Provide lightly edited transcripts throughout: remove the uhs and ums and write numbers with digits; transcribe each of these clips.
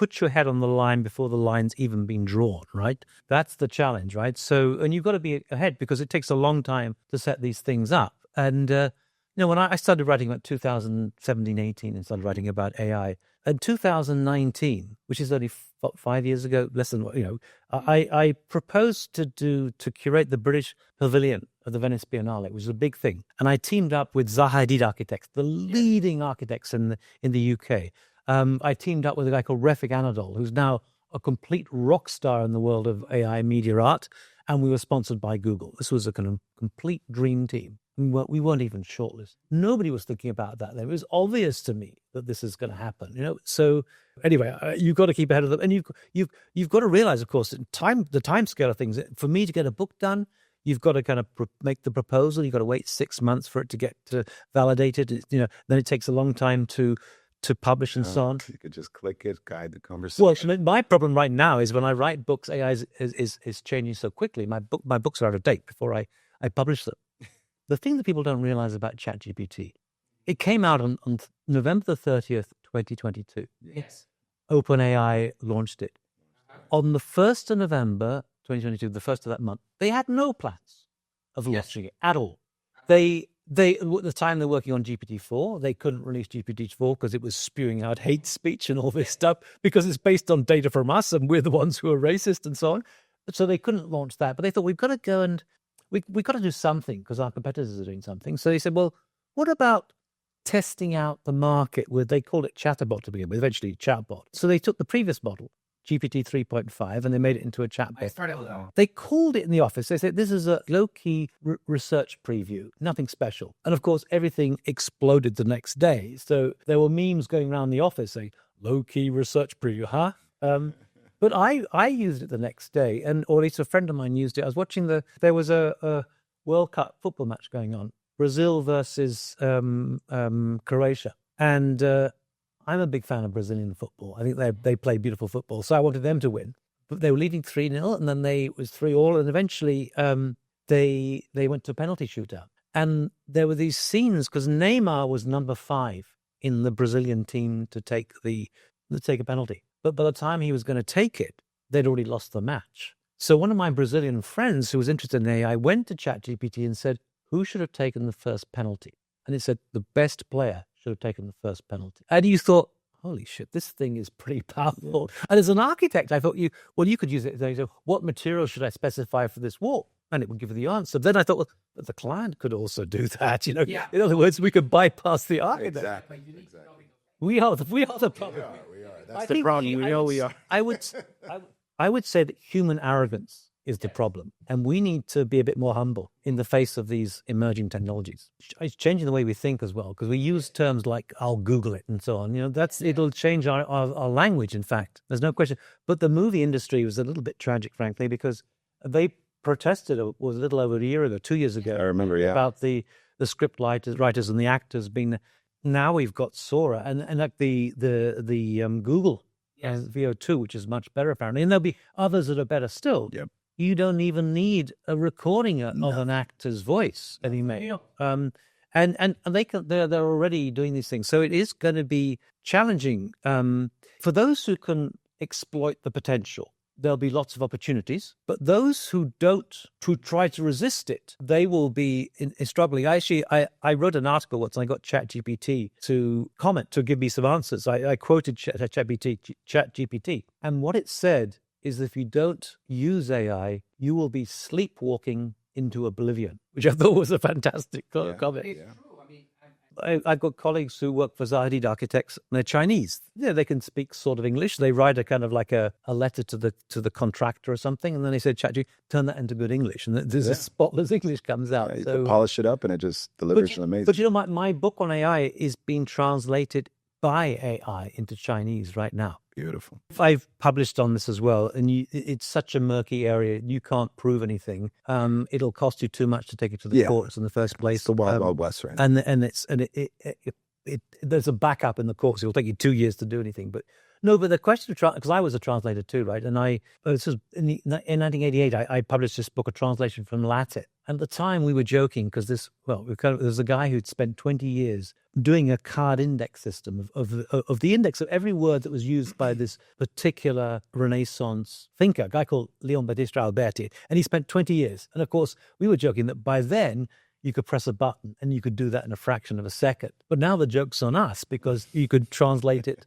put your head on the line before the line's even been drawn, right? That's the challenge, right? So, and you've got to be ahead because it takes a long time to set these things up. And, when I started writing about 2017, 18 and started writing about AI, in 2019, which is only 5 years ago, less than, I proposed to curate the British Pavilion of the Venice Biennale, which was a big thing. And I teamed up with Zaha Hadid Architects, the leading architects in the UK. I teamed up with a guy called Refik Anadol, who's now a complete rock star in the world of AI media art. And we were sponsored by Google. This was a kind of complete dream team. We weren't even shortlisted. Nobody was thinking about that then. It was obvious to me that this is going to happen, So anyway, you've got to keep ahead of them. And you've got to realize, of course, the time scale of things. For me to get a book done, you've got to kind of make the proposal. You've got to wait 6 months for it to get validated. Then it takes a long time to publish and so on. You could just click it, guide the conversation. Well, my problem right now is when I write books, AI is changing so quickly. My books are out of date before I publish them. The thing that people don't realize about ChatGPT, it came out on November the 30th, 2022. Yes. OpenAI launched it. On the 1st of November, 2022, the first of that month, they had no plans of launching it at all. They at the time they're working on GPT-4, they couldn't release GPT-4 because it was spewing out hate speech and all this stuff because it's based on data from us and we're the ones who are racist and so on. So they couldn't launch that. But they thought, we've got to go and we've got to do something because our competitors are doing something. So they said, well, what about testing out the market with, they called it Chatterbot to begin with, eventually chatbot. So they took the previous model, GPT 3.5, and they made it into a chatbot. I started with that one. They called it in the office. They said, this is a low-key research preview, nothing special. And of course, everything exploded the next day. So there were memes going around the office saying, low-key research preview, huh? But I used it the next day, or at least a friend of mine used it. I was watching there was a World Cup football match going on, Brazil versus Croatia. And I'm a big fan of Brazilian football. I think they play beautiful football. So I wanted them to win. But they were leading 3-0, and then it was 3-3, and eventually they went to a penalty shootout. And there were these scenes, because Neymar was number 5 in the Brazilian team to take a penalty. But by the time he was going to take it, they'd already lost the match. So one of my Brazilian friends who was interested in AI went to ChatGPT and said, who should have taken the first penalty? And it said, the best player should have taken the first penalty. And you thought, holy shit, this thing is pretty powerful. Yeah. And as an architect, I thought you could use it. So what material should I specify for this wall? And it would give you the answer. Then I thought, well, but the client could also do that. Yeah. In other words, we could bypass the architect. Exactly. We are the problem. We are. That's the problem. We are. I would say that human arrogance is the problem. And we need to be a bit more humble in the face of these emerging technologies. It's changing the way we think as well, because we use terms like, I'll Google it and so on. It'll change our language, in fact. There's no question. But the movie industry was a little bit tragic, frankly, because they protested, it was a little over a year ago, 2 years ago. I remember, yeah. About the script writers and the actors being... Now we've got Sora and like the Google VO2, which is much better apparently, and there'll be others that are better still. Yep. You don't even need a recording of an actor's voice anymore. And they're already doing these things, so it is going to be challenging for those who can exploit the potential. There'll be lots of opportunities, but those who try to resist it, they will be struggling. I wrote an article once, and I got ChatGPT to comment, to give me some answers. I quoted ChatGPT, and what it said is that if you don't use AI, you will be sleepwalking into oblivion, which I thought was a fantastic comment. It's true. I've got colleagues who work for Zaha Hadid Architects, and they're Chinese. Yeah, they can speak sort of English. They write a kind of like a letter to the contractor or something, and then they said, ChatGPT, turn that into good English, and there's a spotless English comes out. Yeah, so polish it up, and it just delivers amazing. But my book on AI is being translated by AI into Chinese right now. Beautiful. I've published on this as well, and it's such a murky area. You can't prove anything. It'll cost you too much to take it to the courts in the first place. It's the wild west, right? And there's a backup in the courts. It'll take you 2 years to do anything. But the question of because I was a translator too, right? And this was in 1988. I published this book, a translation from Latin, And at the time we were joking because there's a guy who'd spent 20 years doing a card index system of the index of every word that was used by this particular Renaissance thinker, a guy called Leon Battista Alberti. And he spent 20 years. And of course, we were joking that by then you could press a button and you could do that in a fraction of a second. But now the joke's on us because you could translate it,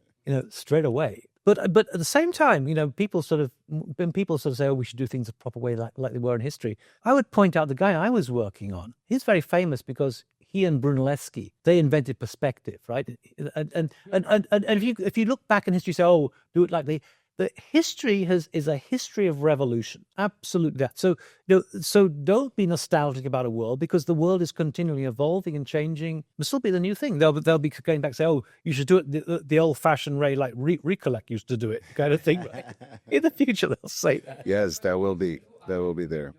straight away. But at the same time, people sort of say, oh, we should do things a proper way like they were in history. I would point out the guy I was working on. He's very famous because he and Brunelleschi, they invented perspective, right? And if you look back in history, say, oh, do it like the history is a history of revolution. Absolutely that. So don't be nostalgic about a world because the world is continually evolving and changing. It'll still be the new thing. They'll be going back and say, oh, you should do it the old-fashioned way like Reekolect used to do it, kind of thing. Right? In the future, they'll say that. Yes, that will be there.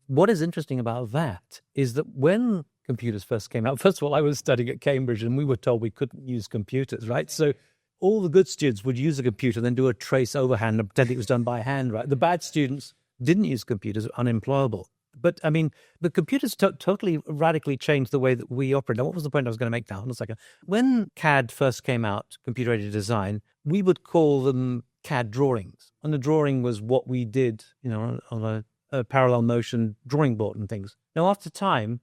What is interesting about that is that when computers first came out, first of all, I was studying at Cambridge and we were told we couldn't use computers, right? So all the good students would use a computer, then do a trace overhand and pretend it was done by hand, right? The bad students didn't use computers, unemployable. But I mean, the computers totally radically changed the way that we operate. Now, what was the point I was going to make now? In a second. When CAD first came out, computer-aided design, we would call them CAD drawings. And the drawing was what we did, on a parallel motion drawing board and things. Now, after time,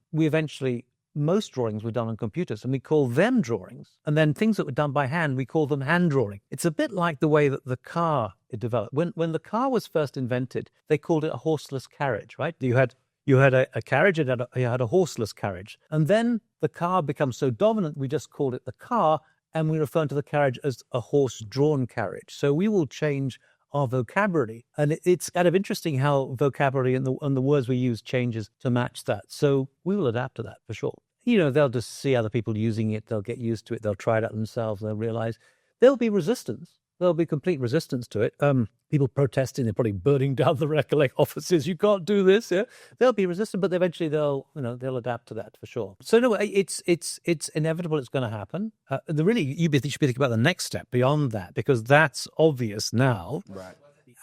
most drawings were done on computers and we call them drawings. And then things that were done by hand, we call them hand drawing. It's a bit like the way that the car developed. When the car was first invented, they called it a horseless carriage, right? You had a carriage and you had a horseless carriage. And then the car becomes so dominant, we just called it the car and we refer to the carriage as a horse-drawn carriage. So we will change our vocabulary. And it's kind of interesting how vocabulary and the words we use changes to match that. So we will adapt to that for sure. They'll just see other people using it. They'll get used to it. They'll try it out themselves. They'll realize there'll be resistance. There'll be complete resistance to it. People protesting. They're probably burning down the Reekolect offices. You can't do this. Yeah, they'll be resistant, but eventually they'll adapt to that for sure. So no, it's inevitable. It's going to happen. You should be thinking about the next step beyond that because that's obvious now. Right.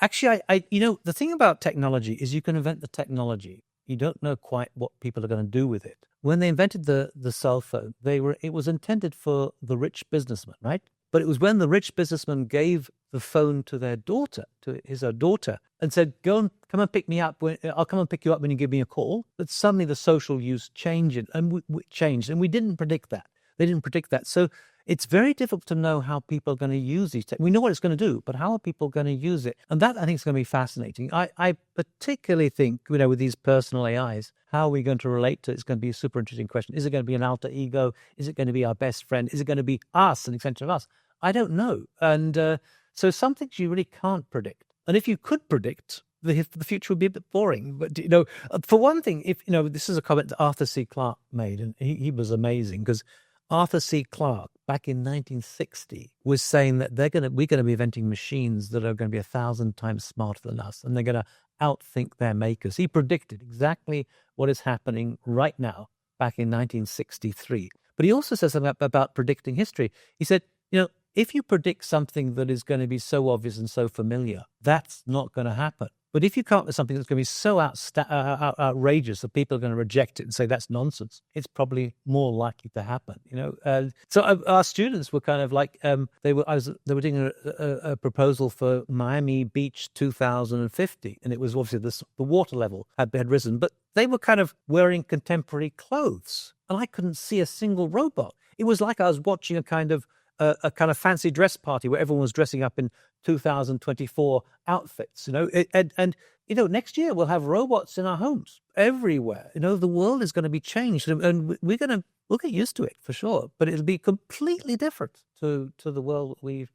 Actually, the thing about technology is you can invent the technology. You don't know quite what people are going to do with it. When they invented the cell phone, it was intended for the rich businessman, right? But it was when the rich businessman gave the phone to their daughter, to his daughter, and said, come and pick me up. I'll come and pick you up when you give me a call. That suddenly the social use changed, and we didn't predict that. They didn't predict that. So it's very difficult to know how people are going to use these. We know what it's going to do, but how are people going to use it? And that, I think, is going to be fascinating. I particularly think, with these personal AIs, how are we going to relate to it is going to be a super interesting question. Is it going to be an alter ego? Is it going to be our best friend? Is it going to be us, an extension of us? I don't know. And so some things you really can't predict. And if you could predict, the future would be a bit boring. But, for one thing, this is a comment that Arthur C. Clarke made, and he was amazing because Arthur C. Clarke, back in 1960, was saying that we're going to be inventing machines that are going to be 1,000 times smarter than us, and they're going to outthink their makers. He predicted exactly what is happening right now, back in 1963. But he also says something about predicting history. He said, if you predict something that is going to be so obvious and so familiar, that's not going to happen. But if you come up with something that's going to be so outrageous that people are going to reject it and say that's nonsense, it's probably more likely to happen. So our students were kind of like they were doing a proposal for Miami Beach 2050, and it was obviously the water level had risen, but they were kind of wearing contemporary clothes, and I couldn't see a single robot. It was like I was watching a kind of fancy dress party where everyone was dressing up in 2024 outfits, and next year we'll have robots in our homes everywhere. The world is going to be changed, and we'll get used to it for sure, but it'll be completely different to the world we're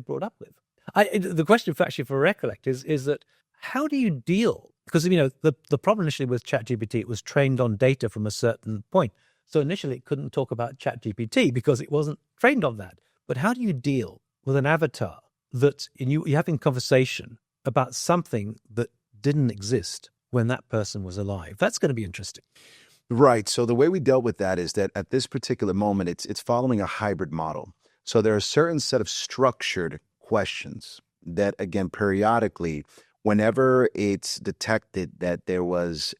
brought up with. The question for Reekolect is that how do you deal? Because the problem initially with ChatGPT, it was trained on data from a certain point. So initially it couldn't talk about ChatGPT because it wasn't trained on that. But how do you deal with an avatar that you're having conversation about something that didn't exist when that person was alive? That's going to be interesting. Right. So the way we dealt with that is that at this particular moment, it's following a hybrid model. So there are a certain set of structured questions that, again, periodically whenever it's detected that there was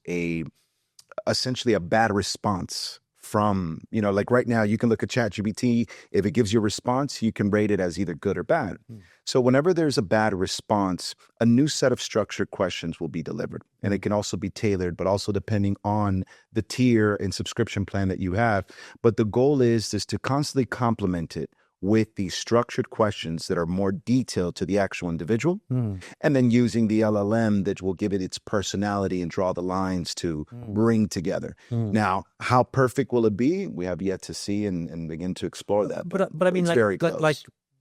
essentially a bad response from, like right now, you can look at ChatGPT. If it gives you a response, you can rate it as either good or bad. So whenever there's a bad response, a new set of structured questions will be delivered. And it can also be tailored, but also depending on the tier and subscription plan that you have. But the goal is to constantly complement it with these structured questions that are more detailed to the actual individual, and then using the LLM that will give it its personality and draw the lines to bring together. Now, how perfect will it be? We have yet to see and begin to explore that. But I mean, it's like, very like, close. like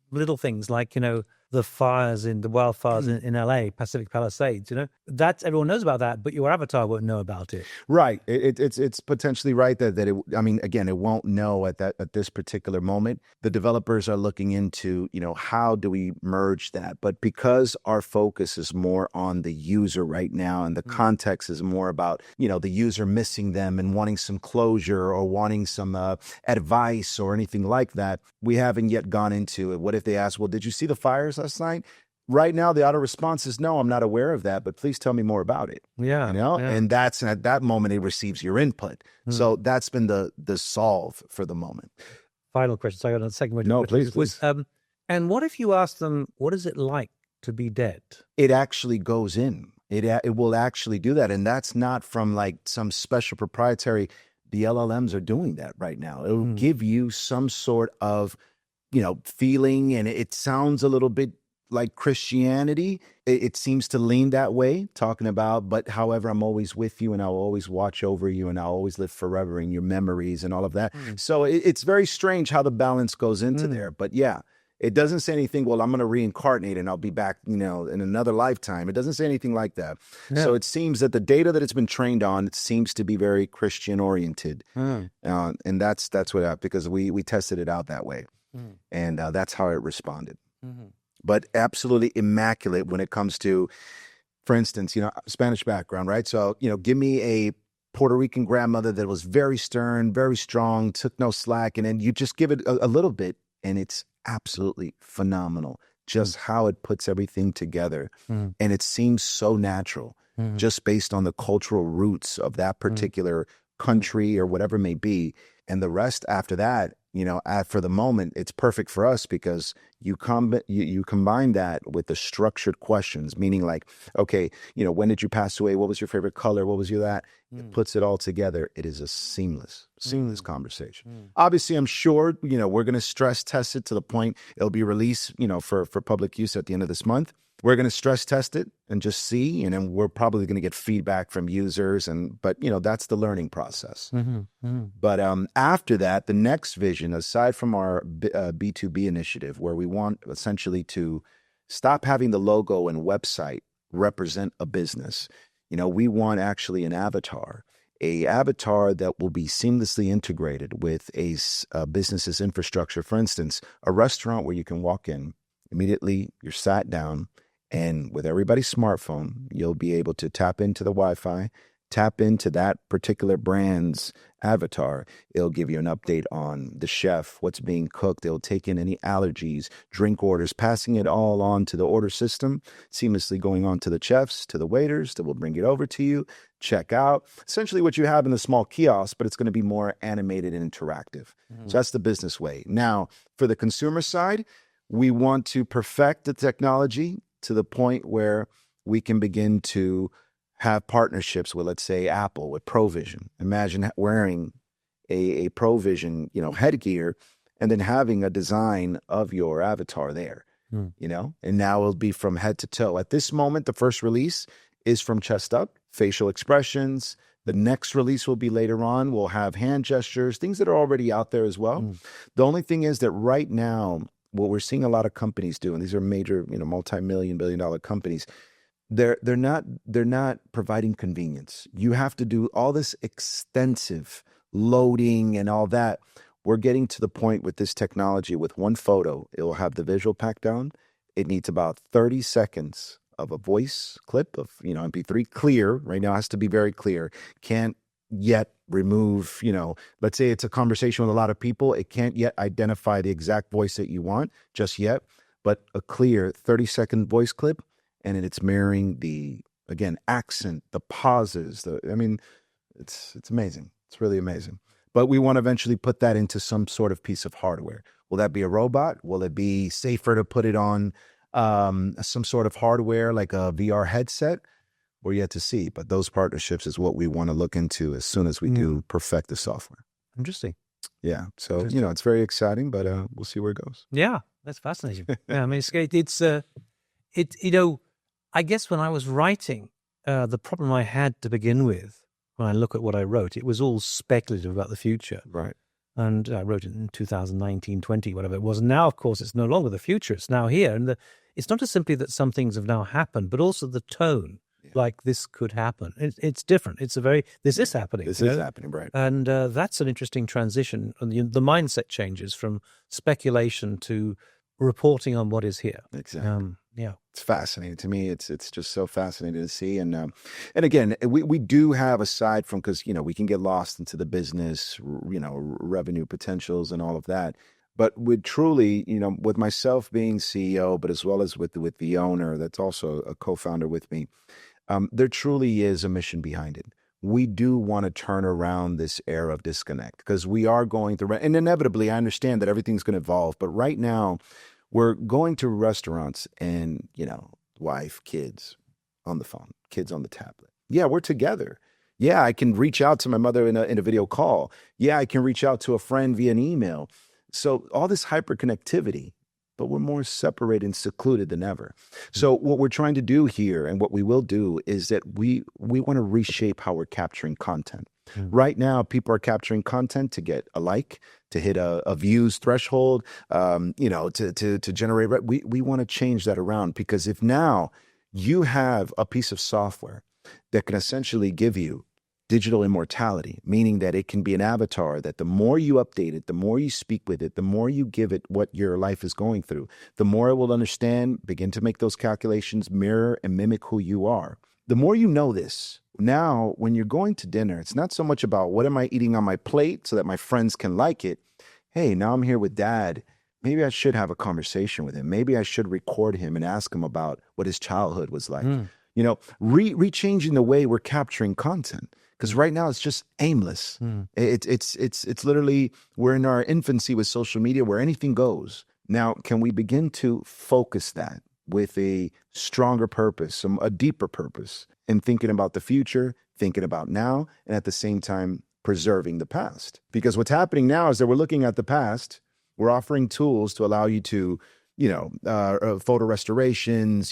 little things like, the wildfires in LA, Pacific Palisades, that's everyone knows about that, but your avatar won't know about it. Right. It's potentially right that it, I mean, again, it won't know at this particular moment. The developers are looking into, how do we merge that? But because our focus is more on the user right now, and the context is more about, the user missing them and wanting some closure or wanting some advice or anything like that, we haven't yet gone into it. What if they ask, well, did you see the fires last night? Right now, the auto response is, no, I'm not aware of that, but please tell me more about it. Yeah. And that's at that moment, it receives your input. So that's been the solve for the moment. Final question. So I got a second question. No, please. And what if you ask them, what is it like to be dead? It actually goes in. It will actually do that. And that's not from like some special proprietary. The LLMs are doing that right now. It will give you some sort of, feeling, and it sounds a little bit like Christianity. It seems to lean that way, talking about, but however, I'm always with you and I'll always watch over you and I'll always live forever in your memories and all of that. So it's very strange how the balance goes into there. But yeah, it doesn't say anything, well, I'm going to reincarnate and I'll be back, in another lifetime. It doesn't say anything like that. Yeah. So it seems that the data that it's been trained on, it seems to be very Christian oriented. And that's what, because we tested it out that way. And that's how it responded. But absolutely immaculate when it comes to, for instance, Spanish background, right? So, give me a Puerto Rican grandmother that was very stern, very strong, took no slack. And then you just give it a little bit and it's absolutely phenomenal. Just how it puts everything together. And it seems so natural, just based on the cultural roots of that particular country or whatever it may be. And the rest after that, for the moment, it's perfect for us because you combine that with the structured questions, meaning like, okay, when did you pass away? What was your favorite color? What was your that? It puts it all together. It is a seamless conversation. Obviously, I'm sure, we're going to stress test it to the point it'll be released, for public use at the end of this month. We're going to stress test it and just see, and then we're probably going to get feedback from users. But that's the learning process. But after that, the next vision, aside from our B2B initiative, where we want essentially to stop having the logo and website represent a business, we want actually an avatar that will be seamlessly integrated with a business's infrastructure. For instance, a restaurant where you can walk in, immediately you're sat down, and with everybody's smartphone, you'll be able to tap into the Wi-Fi, tap into that particular brand's avatar. It'll give you an update on the chef, what's being cooked. It'll take in any allergies, drink orders, passing it all on to the order system, seamlessly going on to the chefs, to the waiters that will bring it over to you, check out. Essentially what you have in the small kiosk, but it's going to be more animated and interactive. So that's the business way. Now, for the consumer side, we want to perfect the technology to the point where we can begin to have partnerships with, let's say, Apple, with ProVision. Imagine wearing a ProVision, headgear, and then having a design of your avatar there, and now it'll be from head to toe. At this moment, the first release is from chest up, facial expressions. The next release will be later on. We'll have hand gestures, things that are already out there as well. The only thing is that right now, what we're seeing a lot of companies do, and these are major, multi-million, billion-dollar companies, they're not providing convenience. You have to do all this extensive loading and all that. We're getting to the point with this technology, with one photo, it will have the visual packed down. It needs about 30 seconds of a voice clip of, MP3 clear. Right now it has to be very clear. Can't yet remove, let's say it's a conversation with a lot of people. It can't yet identify the exact voice that you want just yet, but a clear 30-second voice clip. and it's mirroring the, again, accent, the pauses. It's amazing. It's really amazing. But we want to eventually put that into some sort of piece of hardware. Will that be a robot? Will it be safer to put it on some sort of hardware like a VR headset? We're yet to see. But those partnerships is what we want to look into as soon as we do perfect the software. Interesting. Yeah. So, it's very exciting, but we'll see where it goes. Yeah, that's fascinating. Yeah, I mean, I guess when I was writing, the problem I had to begin with, when I look at what I wrote, it was all speculative about the future. Right. And I wrote it in 2019, 20, whatever it was. And now, of course, it's no longer the future. It's now here. And it's not just simply that some things have now happened, but also the tone. Like this could happen. It's different. This is happening. This is happening, right? And that's an interesting transition. And the mindset changes from speculation to reporting on what is here. Exactly. Yeah, it's fascinating to me. It's just so fascinating to see. And again, we do have, aside from, because we can get lost into the business, revenue potentials and all of that. But with truly, with myself being CEO, but as well as with the owner, that's also a co-founder with me. There truly is a mission behind it. We do want to turn around this era of disconnect because we are going through, and inevitably, I understand that everything's going to evolve. But right now, we're going to restaurants and, wife, kids on the phone, kids on the tablet. Yeah, we're together. Yeah, I can reach out to my mother in a video call. Yeah, I can reach out to a friend via an email. So all this hyperconnectivity, but we're more separated and secluded than ever. So what we're trying to do here and what we will do is that we want to reshape how we're capturing content. Right now, people are capturing content to get a like, to hit a views threshold, to generate. We want to change that around, because if now you have a piece of software that can essentially give you digital immortality, meaning that it can be an avatar that the more you update it, the more you speak with it, the more you give it what your life is going through, the more it will understand, begin to make those calculations, mirror and mimic who you are. The more you know this, now when you're going to dinner, it's not so much about what am I eating on my plate so that my friends can like it. Hey, now I'm here with dad. Maybe I should have a conversation with him. Maybe I should record him and ask him about what his childhood was like. Rechanging the way we're capturing content. Because right now it's just aimless. It's literally, we're in our infancy with social media where anything goes. Now, can we begin to focus that with a stronger purpose, a deeper purpose, and thinking about the future, thinking about now, and at the same time preserving the past? Because what's happening now is that we're looking at the past. We're offering tools to allow you to photo restorations,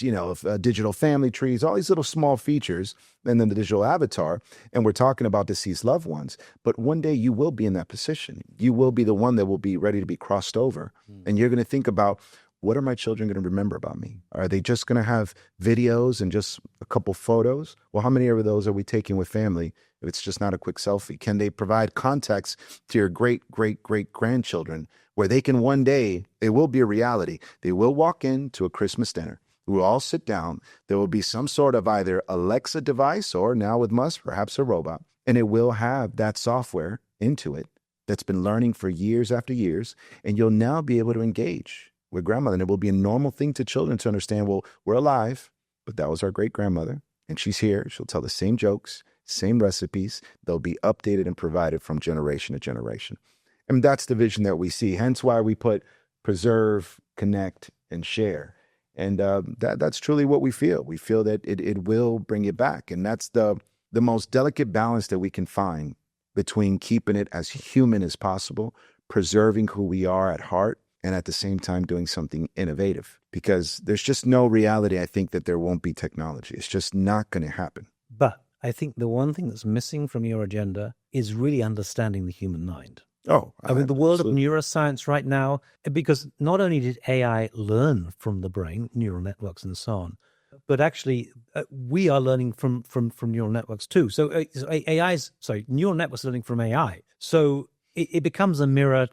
digital family trees, all these little small features, and then the digital avatar. And we're talking about deceased loved ones. But one day you will be in that position. You will be the one that will be ready to be crossed over. And you're going to think about, what are my children going to remember about me? Are they just going to have videos and just a couple photos? Well, how many of those are we taking with family if it's just not a quick selfie? Can they provide context to your great-great-great-grandchildren where they can one day, it will be a reality. They will walk into a Christmas dinner. We will all sit down. There will be some sort of either Alexa device or now with Musk, perhaps a robot. And it will have that software into it that's been learning for years after years. And you'll now be able to engage with grandmother. And it will be a normal thing to children to understand, well, we're alive, but that was our great-grandmother. And she's here. She'll tell the same jokes, same recipes. They'll be updated and provided from generation to generation. And that's the vision that we see. Hence why we put preserve, connect, and share. And that's truly what we feel. We feel that it will bring it back. And that's the most delicate balance that we can find between keeping it as human as possible, preserving who we are at heart, and at the same time doing something innovative. Because there's just no reality, I think, that there won't be technology. It's just not going to happen. But I think the one thing that's missing from your agenda is really understanding the human mind. Oh, I mean, the world of neuroscience right now, because not only did AI learn from the brain, neural networks and so on, but actually we are learning from neural networks too. So neural networks learning from AI. So it becomes a mirror.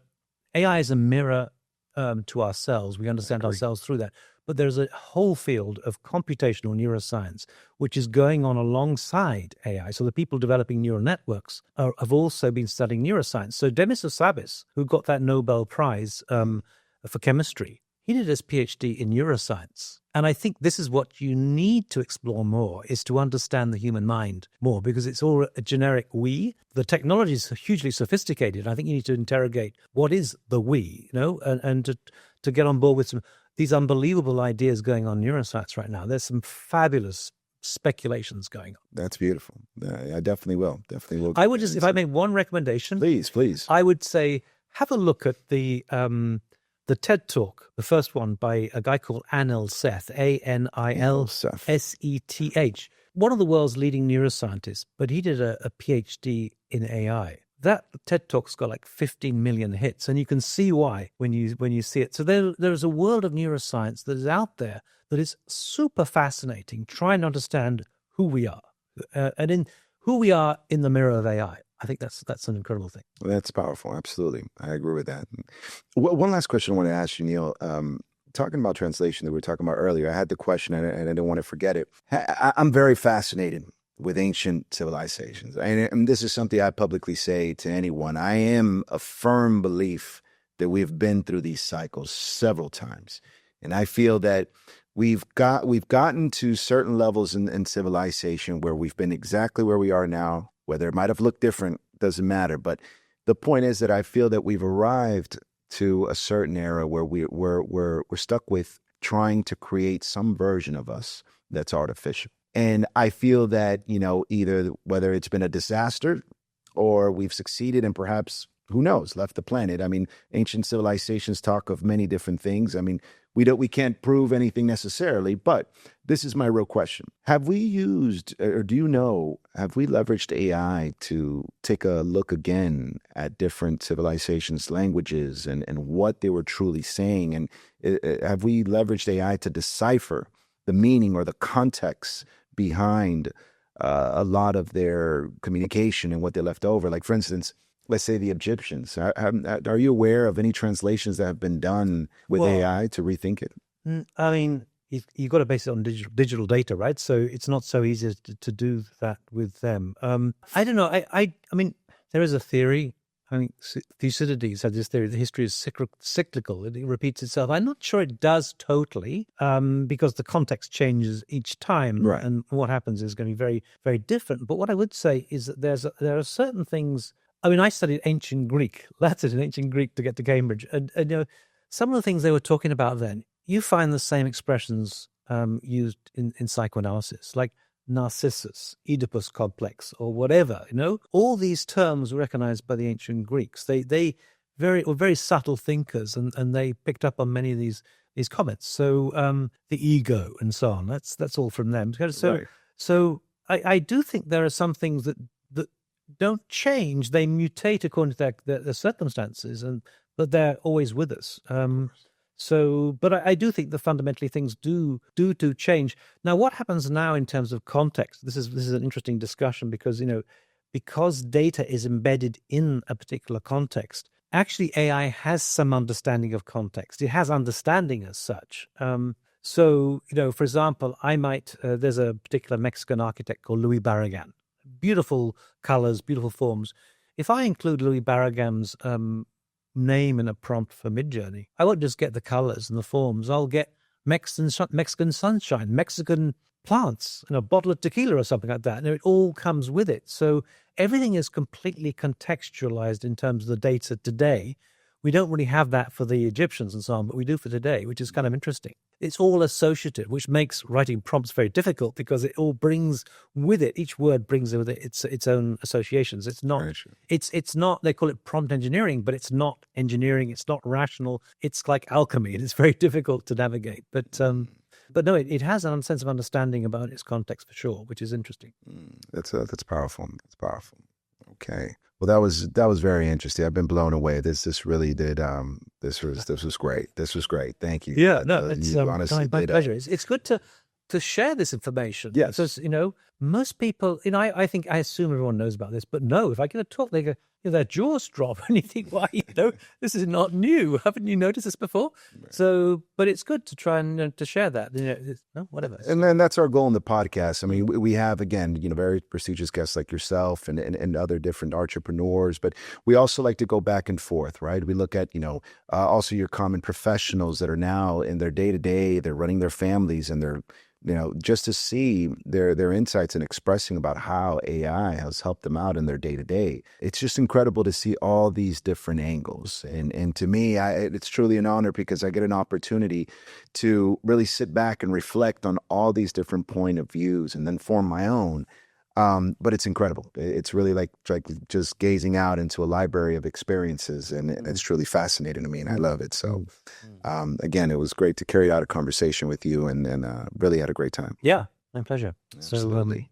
AI is a mirror to ourselves. We understand ourselves through that. But there's a whole field of computational neuroscience, which is going on alongside AI. So the people developing neural networks have also been studying neuroscience. So Demis Hassabis, who got that Nobel Prize for chemistry, he did his PhD in neuroscience. And I think this is what you need to explore more, is to understand the human mind more, because it's all a generic we. The technology is hugely sophisticated. I think you need to interrogate what is the we, and to get on board with these unbelievable ideas going on in neuroscience right now. There's some fabulous speculations going on. That's beautiful. I definitely will. I would just, if I make one recommendation, please. I would say have a look at the TED Talk, the first one by a guy called Anil Seth, Anilseth, one of the world's leading neuroscientists, but he did a PhD in AI. That TED Talk's got like 15 million hits, and you can see why when you see it. So there is a world of neuroscience that is out there that is super fascinating, trying to understand who we are, and in who we are in the mirror of AI. I think that's an incredible thing. That's powerful. Absolutely. I agree with that. One last question I want to ask you, Neil. Talking about translation that we were talking about earlier, I had the question and I didn't want to forget it. I'm very fascinated with ancient civilizations. And this is something I publicly say to anyone. I am a firm belief that we've been through these cycles several times. And I feel that we've gotten to certain levels in civilization where we've been exactly where we are now. Whether it might have looked different, doesn't matter. But the point is that I feel that we've arrived to a certain era where we're stuck with trying to create some version of us that's artificial. And I feel that, either whether it's been a disaster or we've succeeded and perhaps, who knows, left the planet. I mean, ancient civilizations talk of many different things. I mean, we can't prove anything necessarily, but this is my real question. Have we used, or do you know, have we leveraged AI to take a look again at different civilizations' languages and what they were truly saying? And have we leveraged AI to decipher the meaning or the context behind a lot of their communication and what they left over? Like, for instance, let's say the Egyptians. Are you aware of any translations that have been done with AI to rethink it? I mean, you've got to base it on digital data, right? So it's not so easy to do that with them. I don't know. I mean, there is a theory. I think Thucydides had this theory that history is cyclical. It repeats itself. I'm not sure it does totally, because the context changes each time, right, and what happens is going to be very, very different. But what I would say is that there are certain things. I mean, I studied ancient Greek, Latin and ancient Greek to get to Cambridge. And some of the things they were talking about then, you find the same expressions used in psychoanalysis, like Narcissus, Oedipus complex, or whatever, All these terms were recognized by the ancient Greeks. They were very subtle thinkers, and they picked up on many of these comments. So the ego and so on, that's all from them. So I do think there are some things that don't change. They mutate according to their circumstances, but they're always with us. But I do think that fundamentally things do change. Now, what happens now in terms of context? This is an interesting discussion because data is embedded in a particular context. Actually, AI has some understanding of context. It has understanding as such. For example, there's a particular Mexican architect called Luis Barragan. Beautiful colors, beautiful forms. If I include Louis Barragan's name in a prompt for Midjourney, I won't just get the colors and the forms. I'll get Mexican sunshine, Mexican plants, a bottle of tequila or something like that. And it all comes with it. So everything is completely contextualized in terms of the data today. We don't really have that for the Egyptians and so on, but we do for today, which is kind of interesting. It's all associative, which makes writing prompts very difficult because it all brings with it, each word brings with it its own associations. It's not, it's not, they call it prompt engineering, but it's not engineering. It's not rational. It's like alchemy, and it's very difficult to navigate. But no, it has a sense of understanding about its context for sure, which is interesting. That's powerful. That's powerful. Okay. Well, that was very interesting. I've been blown away. This really did. This was great. This was great. Thank you. Yeah, no, it's honestly my pleasure. It's good to share this information. Yes, because most people, I assume everyone knows about this, but no, if I give a talk, they go, their jaws drop and you think, why, this is not new. Haven't you noticed this before? So, but it's good to try and to share that, whatever. And then that's our goal in the podcast. I mean, we have, again, very prestigious guests like yourself and other different entrepreneurs, but we also like to go back and forth, right? We look at, also your common professionals that are now in their day-to-day, they're running their families and they're, just to see their insights and expressing about how AI has helped them out in their day-to-day. It's just incredible to see all these different angles. And to me, it's truly an honor because I get an opportunity to really sit back and reflect on all these different point of views and then form my own. But it's incredible. It's really like just gazing out into a library of experiences, and it's truly fascinating to me, and I love it. So, again, it was great to carry out a conversation with you, and really had a great time. Yeah, my pleasure. Absolutely.